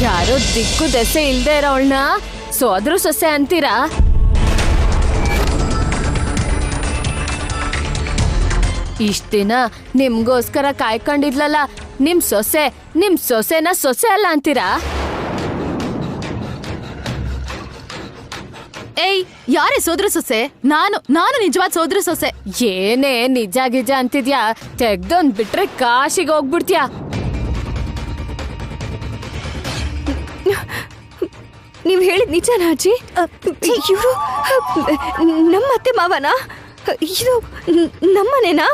ಯಾರೋ ದಿಕ್ಕು ದೆಸೆ ಇಲ್ದೇ ಇರೋಳ್ನ ಸೋದ್ರು ಸೊಸೆ ಅಂತೀರಾ? ಇಷ್ಟ ದಿನ ನಿಮ್ಗೋಸ್ಕರ ಕಾಯ್ಕೊಂಡಿದ್ಲಲ್ಲ ನಿಮ್ ಸೊಸೆನ ಸೊಸೆ ಅಲ್ಲ ಅಂತೀರಾ? ಏಯ್, ಯಾರೇ ಸೋದ್ರ ಸೊಸೆ? ನಾನು ನಿಜವಾದ ಸೋದ್ರ ಸೊಸೆ. ಏನೇ ನಿಜ ಗಿಜ ಅಂತಿದ್ಯಾ? ತೆಗ್ದೊಂದ್ ಬಿಟ್ರೆ ಕಾಶಿಗೆ ಹೋಗ್ಬಿಡ್ತೀಯಾ? ನೀವ್ ಹೇಳಿದ್ ನಿಜನಾ ಅಜ್ಜಿ? ಇವರು ನಮ್ಮ ಅತ್ತೆ ಮಾವನ? ಇದು ನಮ್ಮನೇನಾ?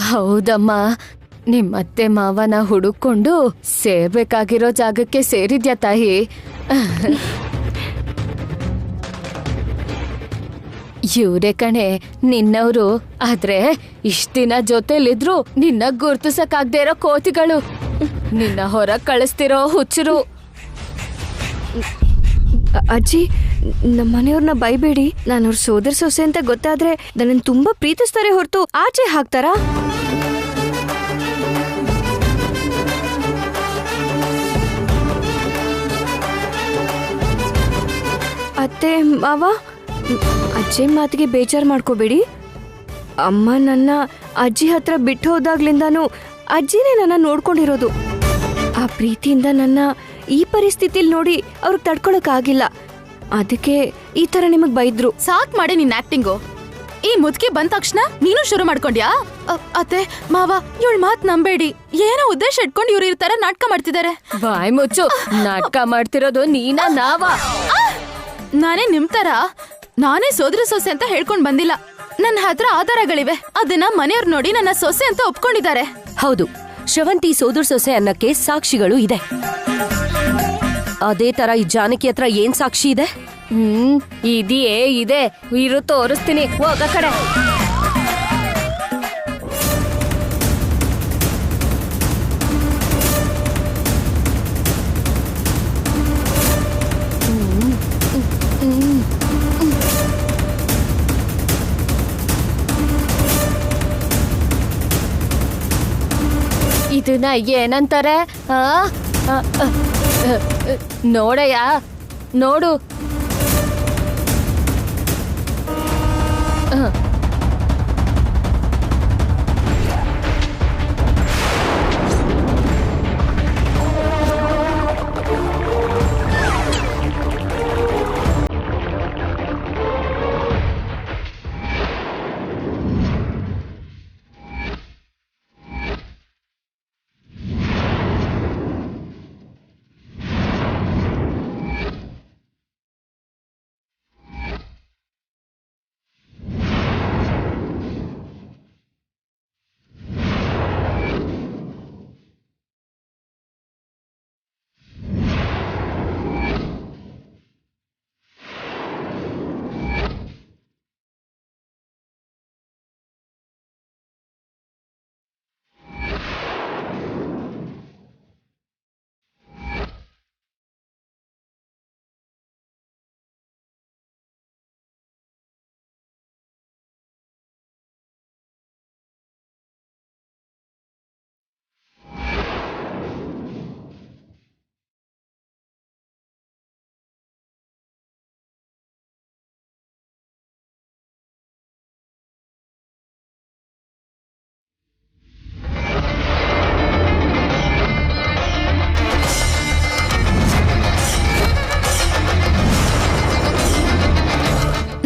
ಹೌದಮ್ಮ, ನಿಮ್ಮತ್ತೆ ಮಾವನ ಹುಡುಕೊಂಡು ಸೇರ್ಬೇಕಾಗಿರೋ ಜಾಗಕ್ಕೆ ಸೇರಿದ್ಯಾ ತಾಯಿ? ಇವ್ರೆ ಕಣೆ ನಿನ್ನವರು. ಆದ್ರೆ ಇಷ್ಟ ದಿನ ಜೊತೆಲಿದ್ರು ನಿನ್ನ ಗುರ್ತಿಸಕ್ಕಾಗ್ದೇ ಇರೋ ಕೋತಿಗಳು, ನಿನ್ನ ಹೊರಗ್ ಕಳಿಸ್ತಿರೋ ಹುಚ್ಚರು. ಅಜ್ಜಿ, ನಮ್ಮ ಮನೆಯವ್ರನ್ನ ಬೈಬೇಡಿ. ನಾನು ಅವ್ರ ಸೋದರ ಸೊಸೆ ಅಂತ ಗೊತ್ತಾದ್ರೆ ನನ್ನನ್ನು ತುಂಬಾ ಪ್ರೀತಿಸ್ತಾರೆ ಹೊರತು ಆಚೆ ಹಾಕ್ತಾರಾ? ಅತ್ತೆ ಮಾವ, ಅಜ್ಜಿ ಮಾತಿಗೆ ಬೇಜಾರು ಮಾಡ್ಕೋಬೇಡಿ. ಅಮ್ಮ ನನ್ನ ಅಜ್ಜಿ ಹತ್ರ ಬಿಟ್ಟು ಹೋದಾಗ್ಲಿಂದಾನು ಅಜ್ಜಿನೇ ನನ್ನ ನೋಡ್ಕೊಂಡಿರೋದು. ಆ ಪ್ರೀತಿಯಿಂದ ನನ್ನ ಈ ಪರಿಸ್ಥಿತಿಲಿ ನೋಡಿ ಅವ್ರಿಗೆ ತಡ್ಕೊಳಕ್ಕಾಗಿಲ್ಲ. ಅದಕ್ಕೆ ಈ ತರ ನಿಮಗ್ ಬೈದ್ರು. ಸಾಕ್ ಮಾಡಿ ನಿನ್ ಆಕ್ಟಿಂಗು. ಈ ಮುದ್ಕಿ ಬಂದ ತಕ್ಷಣ ನೀನು ಶುರು ಮಾಡ್ಕೊಂಡ್ಯಾ? ಅತ್ತೆ ಮಾವ, ಇವಳ ಮಾತ್ ನಂಬೇಡಿ. ಏನೋ ಉದ್ದೇಶ ಇಟ್ಕೊಂಡು ಇವ್ರು ಈ ತರ ನಾಟಕ ಮಾಡ್ತಿದ್ದಾರೆ. ಬಾಯ್ ಮುಚ್ಚು. ನಾಟಕ ಮಾಡ್ತಿರೋದು ನೀನಾ ನಾವಾ? ನಾನೇ ನಿಮ್ ತರ ನಾನೇ ಸೋದರ ಸೊಸೆ ಅಂತ ಹೇಳ್ಕೊಂಡ್ ಬಂದಿಲ್ಲ. ನನ್ನ ಹತ್ರ ಆಧಾರಗಳಿವೆ. ಅದನ್ನ ಮನೆಯವ್ರು ನೋಡಿ ನನ್ನ ಸೊಸೆ ಅಂತ ಒಪ್ಕೊಂಡಿದ್ದಾರೆ. ಹೌದು, ಶ್ರವಂತಿ ಸೋದರ ಸೊಸೆ ಅನ್ನಕ್ಕೆ ಸಾಕ್ಷಿಗಳು ಇದೆ. ಅದೇ ತರ ಈ ಜಾನಕಿ ಹತ್ರ ಏನ್ ಸಾಕ್ಷಿ ಇದೆ? ಇದೆ ಇರು, ತೋರಿಸ್ತೀನಿ. ಹೋಗ ಕಡೆ. ಇದನ್ನ ಏನಂತಾರೆ? ನೋಡಯ್ಯ, ನೋಡು.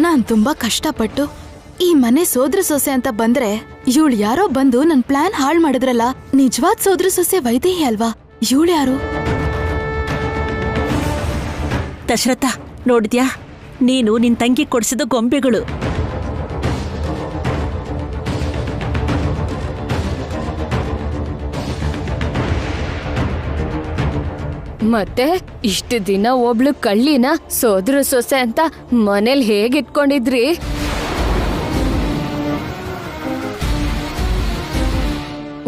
ನಾನ್ ತುಂಬಾ ಕಷ್ಟಪಟ್ಟು ಈ ಮನೆ ಸೋದ್ರ ಸೊಸೆ ಅಂತ ಬಂದ್ರೆ ಇವಳು ಯಾರೋ ಬಂದು ನನ್ ಪ್ಲಾನ್ ಹಾಳ್ ಮಾಡಿದ್ರಲ್ಲ. ನಿಜವಾದ ಸೋದ್ರ ಸೊಸೆ ವೈದೇಹಿ ಅಲ್ವಾ? ಇವಳು ಯಾರು? ದಶರಥ, ನೋಡಿದ್ಯಾ? ನೀನು ನಿನ್ ತಂಗಿ ಕೊಡ್ಸಿದ ಗೊಂಬೆಗಳು. ಮತ್ತೆ ಇಷ್ಟು ದಿನ ಒಬ್ಳು ಕಳ್ಳಿನ ಸೋದ್ರ ಸೊಸೆ ಅಂತ ಮನೇಲಿ ಹೇಗಿಟ್ಕೊಂಡಿದ್ರಿ?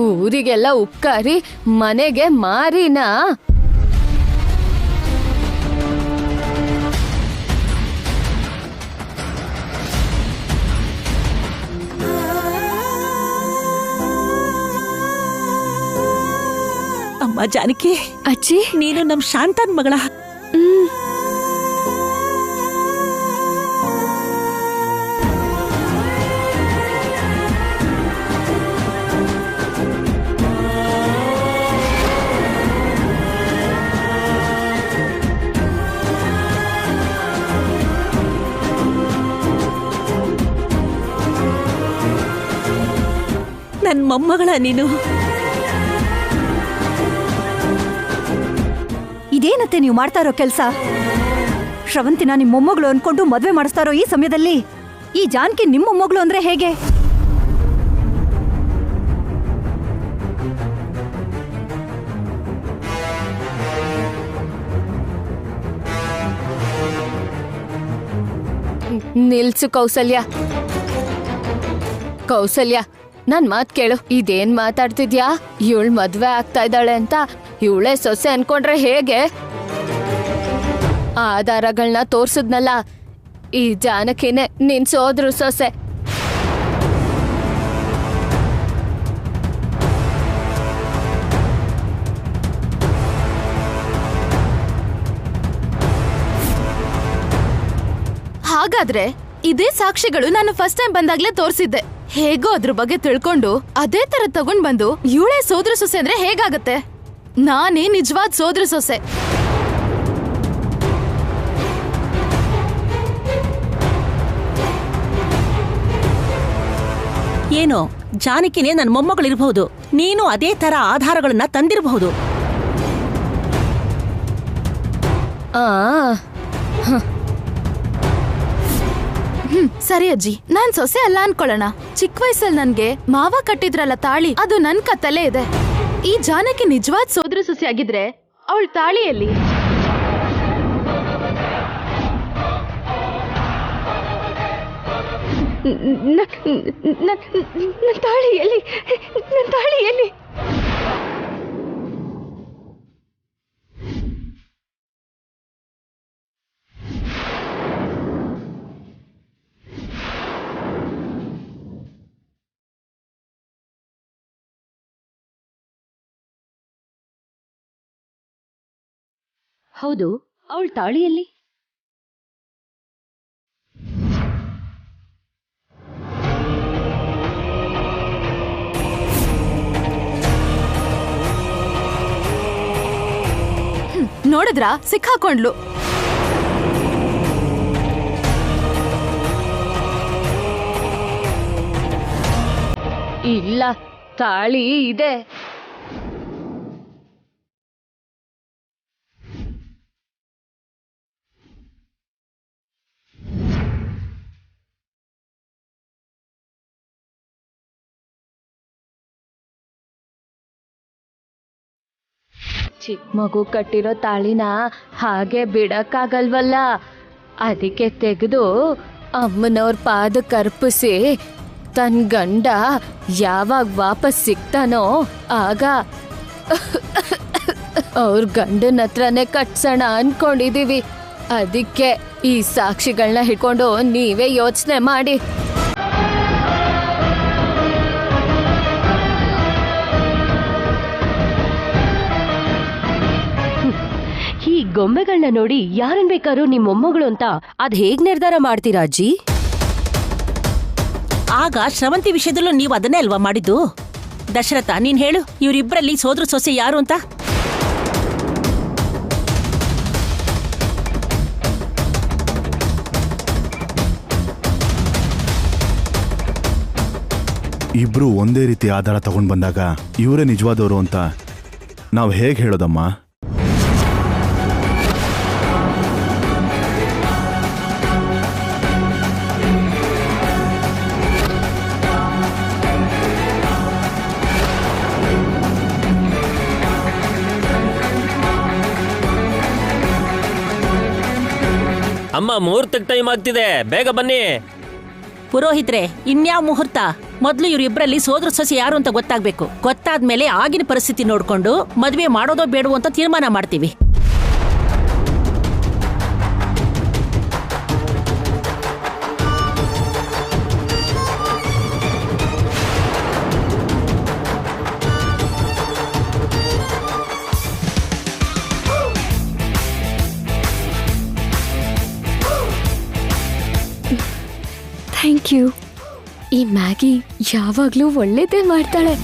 ಊರಿಗೆಲ್ಲ ಉಪ್ಕಾರಿ ಮನೆಗೆ ಮಾರಿನಾ? ಜಾನಕಿ, ಅಜ್ಜಿ. ನೀನು ನಮ್ ಶಾಂತನ್ ಮಗಳ. ನನ್ ಮೊಮ್ಮಗಳ ನೀನು. ಇದೇನತ್ತೆ ನೀವು ಮಾಡ್ತಾ ಇರೋ ಕೆಲಸ? ಶ್ರವಂತಿನ ನಿಮ್ಮ ಮೊಮ್ಮಗಳು ಅನ್ಕೊಂಡು ಮದ್ವೆ ಮಾಡಿಸ್ತಾ ಇರೋ ಈ ಸಮಯದಲ್ಲಿ ಈ ಜಾನಕಿ ನಿಮ್ಮ ಮೊಮ್ಮಗಳು ಅಂದ್ರೆ ಹೇಗೆ? ನಿಲ್ಸು ಕೌಸಲ್ಯ. ಕೌಸಲ್ಯ, ನನ್ ಮಾತ್ ಕೇಳು. ಇದೇನ್ ಮಾತಾಡ್ತಿದ್ಯಾ? ಇವಳು ಮದ್ವೆ ಆಗ್ತಾ ಇದ್ದಾಳೆ ಅಂತ ಇವಳೇ ಸೊಸೆ ಅನ್ಕೊಂಡ್ರೆ ಹೇಗೆ? ಆಧಾರಗಳನ್ನ ತೋರ್ಸದ್ನಲ್ಲ, ಈ ಜಾನಕಿನೇ ನಿನ್ ಸೋದ್ರು ಸೊಸೆ. ಹಾಗಾದ್ರೆ ಇದೇ ಸಾಕ್ಷಿಗಳು ನಾನು ಫಸ್ಟ್ ಟೈಮ್ ಬಂದಾಗ್ಲೇ ತೋರಿಸಿದ್ದೆ. ಹೇಗೋ ಅದ್ರ ಬಗ್ಗೆ ತಿಳ್ಕೊಂಡು ಅದೇ ತರ ತಗೊಂಡ್ ಬಂದು ಇವಳೇ ಸೋದ್ರ ಸೊಸೆ ಅಂದ್ರೆ ಹೇಗಾಗತ್ತೆ? ನಾನೇ ನಿಜವಾದ ಸೋದ್ರ ಸೊಸೆ. ಏನೋ ಜಾನಕಿನೇ ನನ್ ಮೊಮ್ಮಗಳಿರ್ಬಹುದು, ನೀನು ಅದೇ ತರ ಆಧಾರಗಳನ್ನ ತಂದಿರಬಹುದು. ಸರಿ ಅಜ್ಜಿ, ನಾನ್ ಸೊಸೆ ಅಲ್ಲ ಅನ್ಕೊಳ್ಳೋಣ. ಚಿಕ್ಕ ವಯಸ್ಸಲ್ಲಿ ನನ್ಗೆ ಮಾವ ಕಟ್ಟಿದ್ರಲ್ಲ ತಾಳಿ, ಅದು ನನ್ ಕತ್ತಲೇ ಇದೆ. ಈ ಜಾನಕಿ ನಿಜವಾದ ಸೋದ್ರ ಸೊಸೆ ಆಗಿದ್ರೆ ಅವಳ ತಾಳಿಯಲ್ಲಿ ನನ್ ತಾಳಿ ಎಲ್ಲಿ? ಹೌದು, ಅವಳ ತಾಳಿಯಲ್ಲಿ? ನೋಡಿದ್ರಾ, ಸಿಕ್ಕಾಕೊಂಡ್ಲು. ಇಲ್ಲ, ತಾಳಿ ಇದೆ. ಚಿಕ್ಕ ಮಗು ಕಟ್ಟಿರೋ ತಾಳಿನ ಹಾಗೆ ಬಿಡಕ್ಕಾಗಲ್ವಲ್ಲ, ಅದಕ್ಕೆ ತೆಗೆದು ಅಮ್ಮನವ್ರ ಪಾದಕ್ಕೆ ಅರ್ಪಿಸಿ ತನ್ನ ಗಂಡ ಯಾವಾಗ ವಾಪಸ್ ಸಿಗ್ತಾನೋ ಆಗ ಅವ್ರ ಗಂಡನ ಹತ್ರನೇ ಕಟ್ಸೋಣ ಅನ್ಕೊಂಡಿದೀವಿ. ಅದಕ್ಕೆ ಈ ಸಾಕ್ಷಿಗಳನ್ನ ಹಿಡ್ಕೊಂಡು ನೀವೇ ಯೋಚನೆ ಮಾಡಿ. ಈ ಗೊಂಬೆಗಳನ್ನ ನೋಡಿ ಯಾರನ್ ಬೇಕಾದ್ರೂ ನಿಮ್ ಮೊಮ್ಮಗಳು ಅಂತ ಅದ್ ಹೇಗ್ ನಿರ್ಧಾರ ಮಾಡ್ತೀರಾ ಅಜ್ಜಿ? ಆಗ ಶ್ರವಂತಿ ವಿಷಯದಲ್ಲೂ ನೀವು ಅದನ್ನೇ ಅಲ್ವಾ ಮಾಡಿದ್ದು? ದಶರಥ, ನೀನ್ ಹೇಳು, ಇವರಿಬ್ಬರಲ್ಲಿ ಸೋದ್ರ ಸೊಸೆ ಯಾರು ಅಂತ? ಇಬ್ರು ಒಂದೇ ರೀತಿ ಆಧಾರ ತಗೊಂಡ್ ಬಂದಾಗ ಇವರೇ ನಿಜವಾದವರು ಅಂತ ನಾವು ಹೇಗೆ ಹೇಳೋದಮ್ಮ? ಅಮ್ಮ, ಮುಹೂರ್ತಕ್ಕೆ ಟೈಮ್ ಆಗ್ತಿದೆ, ಬೇಗ ಬನ್ನಿ. ಪುರೋಹಿತ್ರೆ, ಇನ್ಯಾವ ಮುಹೂರ್ತ? ಮೊದ್ಲು ಇವರಿಬ್ಬರಲ್ಲಿ ಸೋದ್ರ ಸೊಸೆ ಯಾರು ಅಂತ ಗೊತ್ತಾಗ್ಬೇಕು. ಗೊತ್ತಾದ್ಮೇಲೆ ಆಗಿನ ಪರಿಸ್ಥಿತಿ ನೋಡ್ಕೊಂಡು ಮದ್ವೆ ಮಾಡೋದೋ ಬೇಡವೋ ಅಂತ ತೀರ್ಮಾನ ಮಾಡ್ತೀವಿ. Thank you. ಈ ಮ್ಯಾಗಿ ಯಾವಾಗ್ಲೂ ಒಳ್ಳೇದೇ ಮಾಡ್ತಾಳೆ.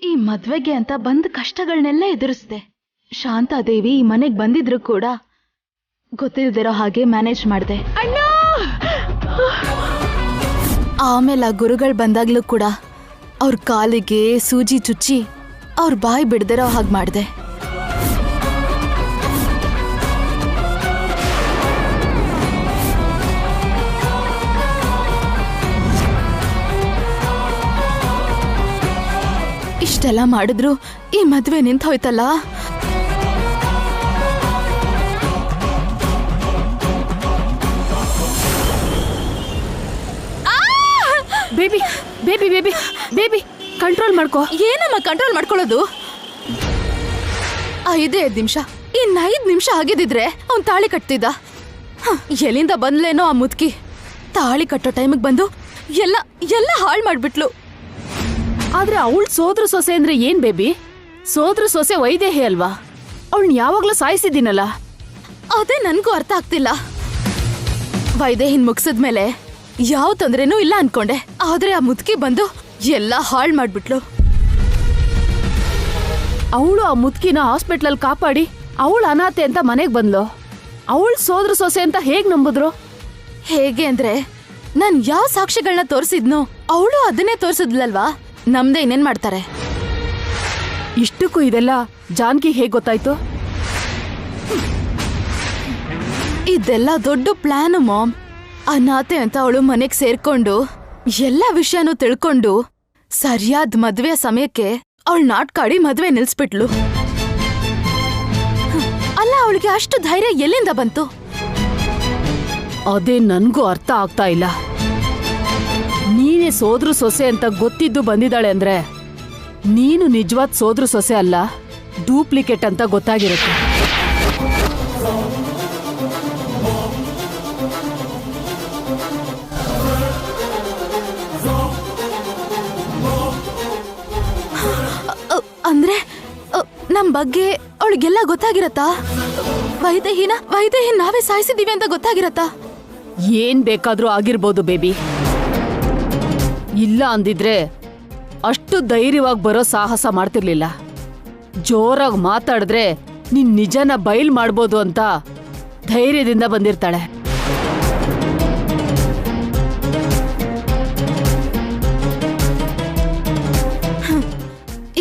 ಈ ಮದ್ವೆಗೆ ಅಂತ ಬಂದ ಕಷ್ಟಗಳನ್ನೆಲ್ಲ ಎದುರಿಸ್ದೆ. ಶಾಂತಾದೇವಿ ಈ ಮನೆಗ್ ಬಂದಿದ್ರು ಕೂಡ ಗೊತ್ತಿಲ್ದಿರೋ ಹಾಗೆ ಮ್ಯಾನೇಜ್ ಮಾಡ್ದೆ. ಆಮೇಲೆ ಆ ಗುರುಗಳು ಬಂದಾಗ್ಲೂ ಕೂಡ ಅವ್ರ ಕಾಲಿಗೆ ಸೂಜಿ ಚುಚ್ಚಿ ಅವ್ರ ಬಾಯಿ ಬಿಡ್ದಿರೋ ಹಾಗೆ ಮಾಡ್ದೆ. ಇಷ್ಟೆಲ್ಲ ಮಾಡಿದ್ರು ಈ ಮದ್ವೆ ನಿಂತ ಹೋಯ್ತಲ್ಲ. Baby baby baby baby control ಮಾಡ್ಕೋ. ಏನಮ್ಮ ಕಂಟ್ರೋಲ್ ಮಾಡ್ಕೊಳ್ಳೋದು? 5 ನಿಮಿಷ, ಇನ್ನು 5 ನಿಮಿಷ ಆಗಿದ್ದಿದ್ರೆ ಅವ್ನ್ ತಾಳಿ ಕಟ್ತಿದ್ದ. ಎಲ್ಲಿಂದ ಬಂದ್ಲೇನೋ ಆ ಮುದ್ಕಿ. ತಾಳಿ ಕಟ್ಟೋ ಟೈಮಿಗೆ ಬಂದು ಎಲ್ಲ ಎಲ್ಲ ಹಾಳು ಮಾಡ್ಬಿಟ್ಲು. ಆದ್ರೆ ಅವಳು ಸೋದ್ರ ಸೊಸೆ ಅಂದ್ರೆ ಏನ್ ಬೇಬಿ? ಸೋದ್ರ ಸೊಸೆ ವೈದೇಹಿ ಅಲ್ವಾ? ಅವಳನ್ನ ಯಾವಾಗ್ಲೂ ಸಾಯಿಸಿದ್ದೀನಲ್ಲ. ಅದೇ ನನ್ಗೂ ಅರ್ಥ ಆಗ್ತಿಲ್ಲ. ವೈದೇಹಿನ್ ಮುಗಿಸಿದ್ಮೇಲೆ ಯಾವ ತೊಂದ್ರೆನೂ ಇಲ್ಲ ಅನ್ಕೊಂಡೆ. ಆದ್ರೆ ಆ ಮುದ್ಕಿ ಬಂದು ಎಲ್ಲ ಹಾಳು ಮಾಡ್ಬಿಟ್ಲು. ಅವಳು ಆ ಮುದ್ಕಿನ ಹಾಸ್ಪಿಟ್ಲಲ್ಲಿ ಕಾಪಾಡಿ ಅವಳು ಅನಾಥೆ ಅಂತ ಮನೆಗ್ ಬಂದ್ಲು. ಅವಳು ಸೋದ್ರ ಸೊಸೆ ಅಂತ ಹೇಗ್ ನಂಬುದ್ರು? ಹೇಗೆ ಅಂದ್ರೆ ನಾನ್ ಯಾವ ಸಾಕ್ಷಿಗಳನ್ನ ತೋರಿಸಿದ್ನೋ ಅವಳು ಅದನ್ನೇ ತೋರಿಸಿದ್ಲಲ್ವಾ. ನಮ್ದೇ ಇನ್ನೇನ್ ಮಾಡ್ತಾರೆ? ಇಷ್ಟಕ್ಕೂ ಇದೆಲ್ಲ ಜಾನ್ಕಿ ಹೇಗ್ ಗೊತ್ತಾಯ್ತು? ಇದೆಲ್ಲ ದೊಡ್ಡ ಪ್ಲಾನ್ ಮಾಮ್. ಅನಾಥೆ ಅಂತ ಅವಳು ಮನೆಗ್ ಸೇರ್ಕೊಂಡು ಎಲ್ಲ ವಿಷಯನೂ ತಿಳ್ಕೊಂಡು ಸರಿಯಾದ ಮದ್ವೆ ಸಮಯಕ್ಕೆ ಅವಳು ನಾಟ್ಕಾಡಿ ಮದ್ವೆ ನಿಲ್ಸ್ಬಿಟ್ಲು. ಅಲ್ಲ, ಅವಳಿಗೆ ಅಷ್ಟು ಧೈರ್ಯ ಎಲ್ಲಿಂದ ಬಂತು? ಅದೇ ನನ್ಗೂ ಅರ್ಥ ಆಗ್ತಾ ಇಲ್ಲ. ನೀನೇ ಸೋದ್ರ ಸೊಸೆ ಅಂತ ಗೊತ್ತಿದ್ದು ಬಂದಿದ್ದಾಳೆ ಅಂದ್ರೆ ನೀನು ನಿಜವಾದ ಸೋದ್ರ ಸೊಸೆ ಅಲ್ಲ, ಡೂಪ್ಲಿಕೇಟ್ ಅಂತ ಗೊತ್ತಾಗಿರುತ್ತೆ. ಅಂದ್ರೆ ನಮ್ ಬಗ್ಗೆ ಅವಳಿಗೆಲ್ಲ ಗೊತ್ತಾಗಿರತ್ತಾ? ವೈದೇಹಿನ ನಾವೇ ಸಾಯಿಸಿದೀವಿ ಅಂತ ಗೊತ್ತಾಗಿರತ್ತಾ? ಏನ್ ಬೇಕಾದ್ರೂ ಆಗಿರ್ಬೋದು ಬೇಬಿ. ಇಲ್ಲ ಅಂದಿದ್ರೆ ಅಷ್ಟು ಧೈರ್ಯವಾಗಿ ಬರೋ ಸಾಹಸ ಮಾಡ್ತಿರ್ಲಿಲ್ಲ. ಜೋರಾಗಿ ಮಾತಾಡಿದ್ರೆ ನಿನ್ ನಿಜನ ಬಯಲ್ ಮಾಡ್ಬೋದು ಅಂತ ಧೈರ್ಯದಿಂದ ಬಂದಿರ್ತಾಳೆ.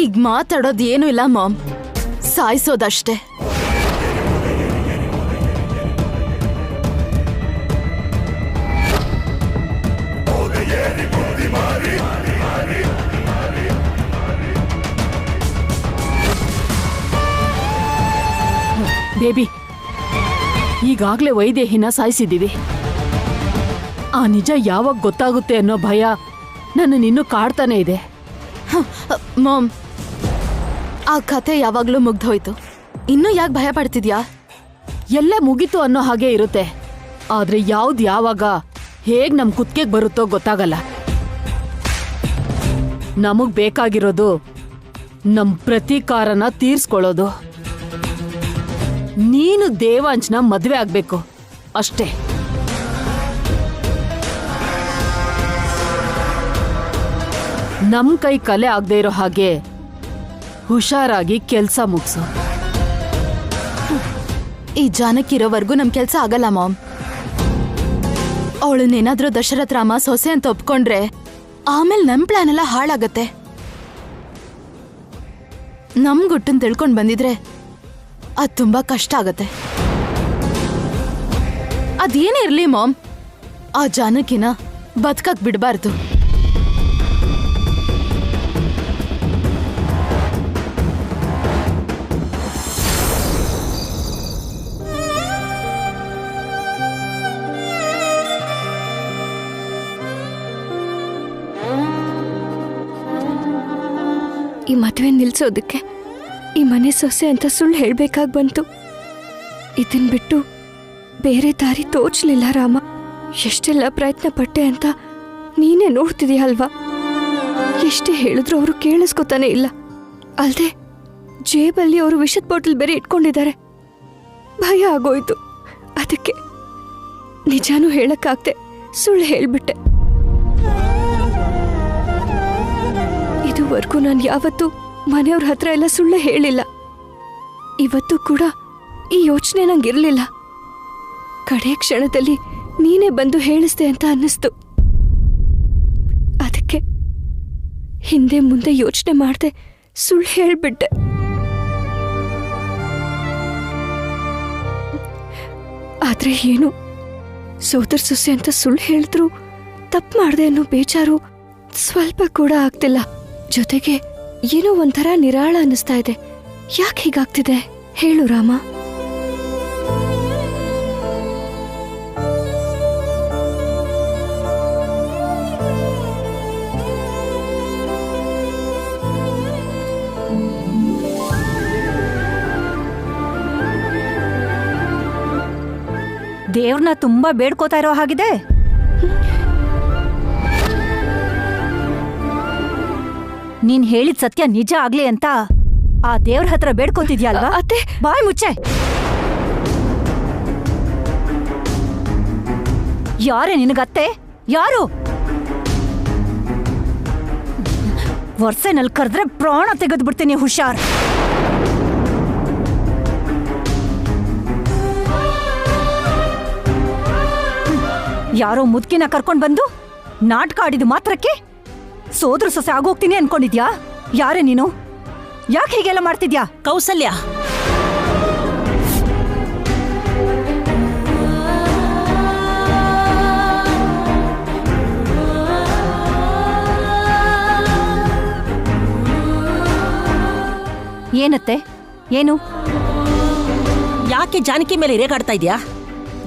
ಈಗ ಮಾತಾಡೋದು ಏನೂ ಇಲ್ಲ ಮಾಮ್, ಸಾಯಿಸೋದಷ್ಟೇ. ಬೇಬಿ, ಈಗಾಗ್ಲೇ ವೈದೇಹಿನ ಸಾಯಿಸಿದೀವಿ. ಆ ನಿಜ ಯಾವಾಗ ಗೊತ್ತಾಗುತ್ತೆ ಅನ್ನೋ ಭಯ ನನ್ನನ್ನಿನ್ನೂ ಕಾಡ್ತಾನೆ ಇದೆ. ಮಾಮ್, ಆ ಕಥೆ ಯಾವಾಗ್ಲೂ ಮುಗ್ದೋಯ್ತು. ಇನ್ನೂ ಯಾಕೆ ಭಯ ಪಡ್ತಿದ್ಯಾ? ಎಲ್ಲ ಮುಗೀತು ಅನ್ನೋ ಹಾಗೆ ಇರುತ್ತೆ. ಆದ್ರೆ ಯಾವ್ದು ಯಾವಾಗ ಹೇಗ್ ನಮ್ ಕುತ್ತಿಗೆಗ್ ಬರುತ್ತೋ ಗೊತ್ತಾಗಲ್ಲ. ನಮಗ್ ಬೇಕಾಗಿರೋದು ನಮ್ ಪ್ರತೀಕಾರನ ತೀರ್ಸ್ಕೊಳ್ಳೋದು. ನೀನು ದೇವಾಂಚ್ನ ಮದ್ವೆ ಆಗ್ಬೇಕು ಅಷ್ಟೇ. ನಮ್ ಕೈ ಕಲೆ ಆಗದೆ ಇರೋ ಹಾಗೆ ಹುಷಾರಾಗಿ ಕೆಲ್ಸ ಮುಗ್ಸು. ಈ ಜಾನಕಿರೋವರೆಗೂ ನಮ್ ಕೆಲ್ಸ ಆಗಲ್ಲ ಮಾಮ್. ಅವಳನ್ನೇನಾದ್ರೂ ದಶರಥ ರಾಮ ಸೊಸೆ ಅಂತ ಒಪ್ಕೊಂಡ್ರೆ ಆಮೇಲೆ ನಮ್ ಪ್ಲಾನ್ ಎಲ್ಲ ಹಾಳಾಗತ್ತೆ. ನಮ್ ಗುಟ್ಟನ್ ತಿಳ್ಕೊಂಡ್ ಬಂದಿದ್ರೆ ಅದ್ ತುಂಬಾ ಕಷ್ಟ ಆಗತ್ತೆ. ಅದೇನೇ ಇರ್ಲಿ ಮಾಮ್, ಆ ಜಾನಕಿನ ಬದುಕಕ್ ಬಿಡಬಾರ್ದು. ಈ ಮದುವೆ ನಿಲ್ಸೋದಕ್ಕೆ ಈ ಮನೆ ಸೊಸೆ ಅಂತ ಸುಳ್ಳು ಹೇಳ್ಬೇಕಾಗಿ ಬಂತು. ಇದನ್ ಬಿಟ್ಟು ಬೇರೆ ದಾರಿ ತೋಚ್ಲಿಲ್ಲ ರಾಮ. ಎಷ್ಟೆಲ್ಲ ಪ್ರಯತ್ನ ಪಟ್ಟೆ ಅಂತ ನೀನೇ ನೋಡ್ತಿದೀಯ ಅಲ್ವಾ. ಎಷ್ಟೇ ಹೇಳಿದ್ರು ಅವರು ಕೇಳಿಸ್ಕೊತಾನೆ ಇಲ್ಲ. ಅಲ್ದೆ ಜೇಬಲ್ಲಿ ಅವರು ವಿಷದ ಬಾಟಲ್ ಬೇರೆ ಇಟ್ಕೊಂಡಿದ್ದಾರೆ. ಭಯ ಆಗೋಯ್ತು. ಅದಕ್ಕೆ ನಿಜಾನೂ ಹೇಳಕ್ಕಾಗ್ದೆ ಸುಳ್ಳು ಹೇಳ್ಬಿಟ್ಟೆ. ಇದುವರೆಗೂ ನಾನು ಯಾವತ್ತೂ ಮನೆಯವ್ರ ಹತ್ರ ಎಲ್ಲ ಸುಳ್ಳು ಹೇಳಿಲ್ಲ. ಇವತ್ತು ಕೂಡ ಈ ಯೋಚನೆ ನಂಗಿರ್ಲಿಲ್ಲ. ಕಡೆ ಕ್ಷಣದಲ್ಲಿ ನೀನೇ ಬಂದು ಹೇಳಿಸ್ದೆ ಅಂತ ಅನ್ನಿಸ್ತು. ಅದಕ್ಕೆ ಹಿಂದೆ ಮುಂದೆ ಯೋಚನೆ ಮಾಡ್ದೆ ಸುಳ್ಳು ಹೇಳ್ಬಿಟ್ಟೆ. ಆದ್ರೆ ಏನು, ಸೋದರ ಸೊಸೆ ಅಂತ ಸುಳ್ಳು ಹೇಳಿದ್ರು ತಪ್ಪು ಮಾಡ್ದೆ ಅನ್ನೋ ಬೇಜಾರು ಸ್ವಲ್ಪ ಕೂಡ ಆಗ್ತಿಲ್ಲ. ಜೊತೆಗೆ ಏನೋ ಒಂಥರ ನಿರಾಳ ಅನ್ನಿಸ್ತಾ ಇದೆ. ಯಾಕೆ ಹೀಗಾಗ್ತಿದೆ ಹೇಳು ರಾಮ. ದೇವ್ರನ್ನ ತುಂಬಾ ಬೇಡ್ಕೋತಾ ಇರೋ ಹಾಗಿದೆ. ನೀನ್ ಹೇಳಿದ ಸತ್ಯ ನಿಜ ಆಗ್ಲಿ ಅಂತ ಆ ದೇವ್ರ ಹತ್ರ ಬೇಡ್ಕೋತಿದ್ಯಲ್ವಾ? ಅತ್ತೆ, ಬಾಯ್ ಮುಚ್ಚೆ. ಯಾರೇ ನಿನಗತ್ತೆ? ಯಾರು? ವರ್ಷನಲ್ಲಿ ಕರೆದ್ರೆ ಪ್ರಾಣ ತೆಗೆದು ಬಿಡ್ತೀನಿ, ಹುಷಾರ್. ಯಾರೋ ಮುದ್ಕಿನ ಕರ್ಕೊಂಡ್ ಬಂದು ನಾಟಕ ಆಡಿದ ಮಾತ್ರಕ್ಕೆ ಸೋದ್ರ ಸೊಸೆ ಆಗೋಗ್ತೀನಿ ಅನ್ಕೊಂಡಿದ್ಯಾ? ಯಾರೇ ನೀನು? ಯಾಕೆ ಹೀಗೆಲ್ಲ ಮಾಡ್ತಿದ್ಯಾ? ಕೌಸಲ್ಯ, ಏನತ್ತೆ? ಏನು? ಯಾಕೆ ಜಾನಕಿ ಮೇಲೆ ರೇಗಾಡ್ತಾ ಇದ್ಯಾ?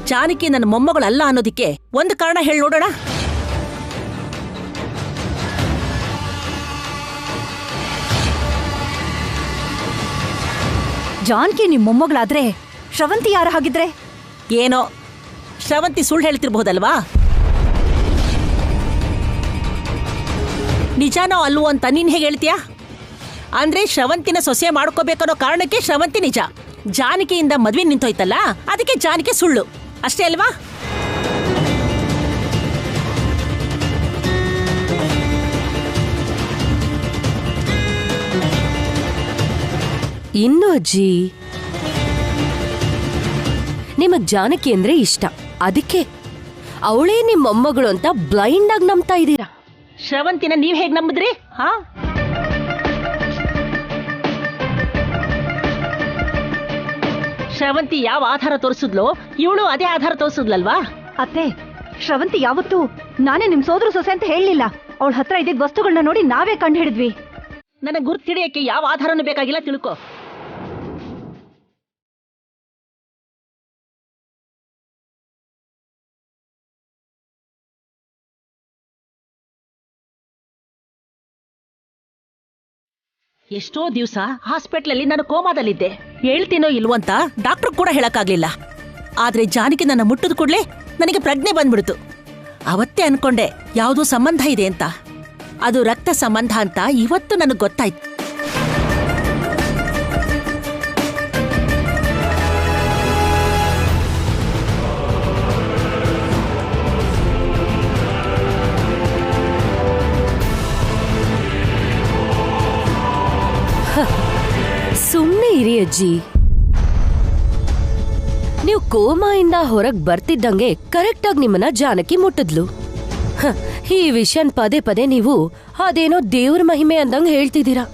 ಜಾನಕಿ ನನ್ನ ಮೊಮ್ಮಗಳಲ್ಲ ಅನ್ನೋದಿಕ್ಕೆ ಒಂದು ಕಾರಣ ಹೇಳಿ ನೋಡೋಣ. ಜಾನ್ಕಿ ನಿಮ್ ಮೊಮ್ಮಗಳಾದ್ರೆ ಶ್ರವಂತಿ ಯಾರ ಹಾಗಿದ್ರೆ? ಏನೋ ಶ್ರವಂತಿ ಸುಳ್ಳು ಹೇಳ್ತಿರ್ಬಹುದಲ್ವಾ? ನಿಜಾನೋ ಅಲ್ವೋ ಅಂತ ನೀನ್ ಹೇಗೆ ಹೇಳ್ತೀಯಾ? ಅಂದ್ರೆ ಶ್ರವಂತಿನ ಸೊಸೆ ಮಾಡ್ಕೋಬೇಕನ್ನೋ ಕಾರಣಕ್ಕೆ ಶ್ರವಂತಿ ನಿಜ, ಜಾನಕಿಯಿಂದ ಮದ್ವೆ ನಿಂತೋಯ್ತಲ್ಲ ಅದಕ್ಕೆ ಜಾನಕಿ ಸುಳ್ಳು, ಅಷ್ಟೇ ಅಲ್ವಾ? ಇನ್ನು ಅಜ್ಜಿ, ನಿಮಗ್ ಜಾನಕಿ ಅಂದ್ರೆ ಇಷ್ಟ, ಅದಕ್ಕೆ ಅವಳೇ ನಿಮ್ ಮೊಮ್ಮಗಳು ಅಂತ ಬ್ಲೈಂಡ್ ಆಗಿ ನಂಬ್ತಾ ಇದ್ದೀರಾ. ಶ್ರವಂತಿನ ನೀವ್ ಹೇಗ್ ನಂಬಿದ್ರಿ? ಹಾ, ಶ್ರವಂತಿ ಯಾವ ಆಧಾರ ತೋರಿಸಿದ್ಲೋ ಇವಳು ಅದೇ ಆಧಾರ ತೋರಿಸಿದ್ಲಲ್ವಾ? ಅತ್ತೆ, ಶ್ರವಂತಿ ಯಾವತ್ತೂ ನಾನೇ ನಿಮ್ ಸೋದರ ಸೊಸೆ ಅಂತ ಹೇಳಲಿಲ್ಲ. ಅವಳ ಹತ್ರ ಇದ್ದಿದ್ದ ವಸ್ತುಗಳನ್ನ ನೋಡಿ ನಾವೇ ಕಂಡು ಹಿಡಿದ್ವಿ. ನನಗೆ ಗುರ್ತು ಹಿಡಿಯಕ್ಕೆ ಯಾವ ಆಧಾರನೂ ಬೇಕಾಗಿಲ್ಲ, ತಿಳ್ಕೊ. ಎಷ್ಟೋ ದಿವಸ ಹಾಸ್ಪಿಟ್ಲಲ್ಲಿ ನಾನು ಕೋಮಾದಲ್ಲಿದ್ದೆ. ಹೇಳ್ತೀನೋ ಇಲ್ವೋ ಅಂತ ಡಾಕ್ಟರ್ ಕೂಡ ಹೇಳಕ್ಕಾಗ್ಲಿಲ್ಲ. ಆದ್ರೆ ಜಾನಕಿ ನನ್ನ ಮುಟ್ಟಿದ ಕೂಡಲೇ ನನಗೆ ಪ್ರಜ್ಞೆ ಬಂದ್ಬಿಡ್ತು. ಅವತ್ತೇ ಅನ್ಕೊಂಡೆ ಯಾವುದೋ ಸಂಬಂಧ ಇದೆ ಅಂತ. ಅದು ರಕ್ತ ಸಂಬಂಧ ಅಂತ ಇವತ್ತು ನನಗೆ ಗೊತ್ತಾಯ್ತು. ಸುಮ್ನೆ ಇರಿ ಅಜ್ಜಿ, ನೀವು ಕೋಮಾಯಿಂದ ಹೊರಗ್ ಬರ್ತಿದ್ದಂಗೆ ಕರೆಕ್ಟ್ ಆಗಿ ನಿಮ್ಮನ್ನ ಜಾನಕಿ ಮುಟ್ಟಿದ್ಲು. ಈ ವಿಷಯನ್ ಪದೇ ಪದೇ ನೀವು ಅದೇನೋ ದೇವ್ರ ಮಹಿಮೆ ಅಂದಂಗ್ ಹೇಳ್ತಿದ್ದೀರಾ.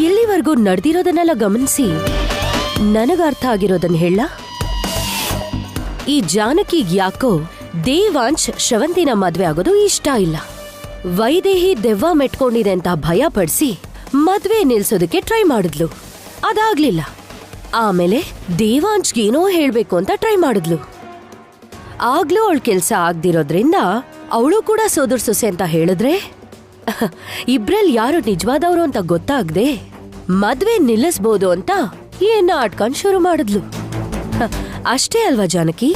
ಇಲ್ಲಿವರೆಗೂ ನಡೆದಿರೋದನ್ನೆಲ್ಲ ಗಮನಿಸಿ ನನಗ ಅರ್ಥ ಆಗಿರೋದನ್ನ ಹೇಳ. ಈ ಜಾನಕಿಗ್ ಯಾಕೋ ದೇವಾಂಶ್ ಶ್ರವಂತಿನ ಮದ್ವೆ ಆಗೋದು ಇಷ್ಟ ಇಲ್ಲ. ವೈದೇಹಿ ದೆವ್ವ ಮೆಟ್ಕೊಂಡಿದೆ ಅಂತ ಭಯ ಪಡಿಸಿ ಮದ್ವೆ ನಿಲ್ಸೋದಕ್ಕೆ ಟ್ರೈ ಮಾಡಿದ್ಲು, ಅದಾಗ್ಲಿಲ್ಲ. ಆಮೇಲೆ ದೇವಾಂಶ್ಗೇನೋ ಹೇಳ್ಬೇಕು ಅಂತ ಟ್ರೈ ಮಾಡಿದ್ಲು, ಆಗ್ಲೂ ಅವಳ ಕೆಲ್ಸ ಆಗ್ದಿರೋದ್ರಿಂದ ಅವಳು ಕೂಡ ಸೋದರ ಸೊಸೆ ಅಂತ ಹೇಳಿದ್ರೆ ಇಬ್ರಲ್ಲಿ ಯಾರು ನಿಜವಾದವರು ಅಂತ ಗೊತ್ತಾಗ್ದೆ ಮದ್ವೆ ನಿಲ್ಲಿಸ್ಬೋದು ಅಂತ ಈ ನಾಟಕ ಶುರು ಮಾಡಿದ್ಲು. ಅಷ್ಟೇ ಅಲ್ವಾ ಜಾನಕಿ?